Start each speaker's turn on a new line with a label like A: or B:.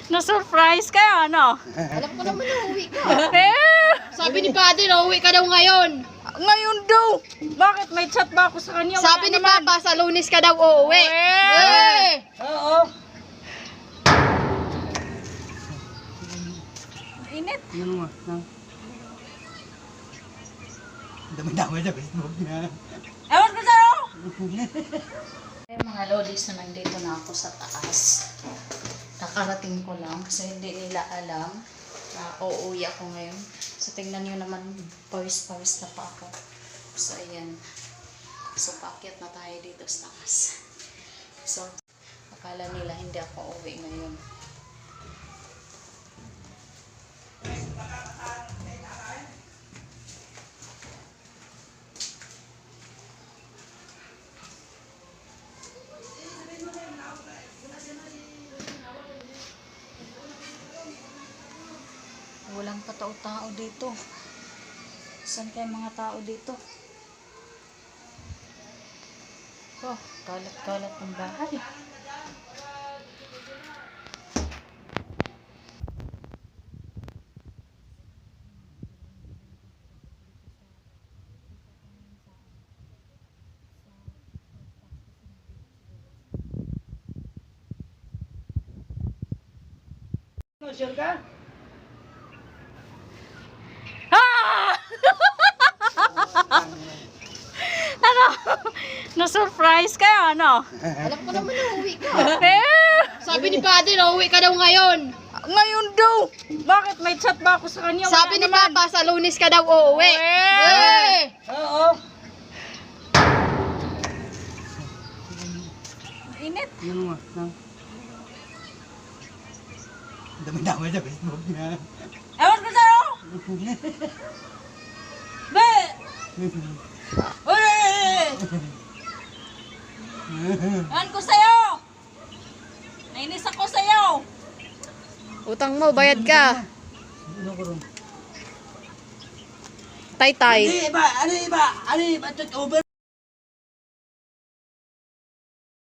A: Na-surprise kayo, ano?
B: Alam ko naman na uwi ka.
A: Eh,
B: Sabi ni Padre na uwi ka daw ngayon.
A: ngayon daw. Bakit? May chat ba ako sa kanya?
B: Sabi ni
A: Wala naman.
B: Papa, sa Lunes ka daw uuwi. Eh!
A: Oo. Init.
C: Ano nga? Dami-dami sa Facebook niya.
A: Ewan ko sa'yo. Mga lodis na nandito na ako sa taas. Nakarating ko lang kasi hindi nila alam na uuwi ako ngayon. So tingnan nyo naman, pawis-pawis na pa ako. So ayan. So paakyat na tayo dito sa taas. So akala nila hindi ako uuwi ngayon. Walang katao-tao dito. Saan kayo mga tao dito? Oh, kalat-kalat ng bahay.
C: Sure ka?
A: Ah! Ano? Na-surprise kayo, ano?
B: Alam ko naman na uwi ka.
A: Eh,
B: Sabi ni Padre na uwi ka daw ngayon.
A: ngayon daw. Bakit? May chat ba ako sa kanya? Wala
B: Sabi ni
A: naman.
B: Papa, sa Lunes ka daw uuwi. Eh!
C: Oo.
A: Init.
C: Ano nga? Dami-dami sa Facebook niya.
A: Ewan ko sa'yo. Be! Uy! Ewan ko sa'yo. Nainis ako sa'yo.
B: Utang mo, bayad ka.
C: Ano ko rin?
B: Tay-tay.
C: Ano iba? Over.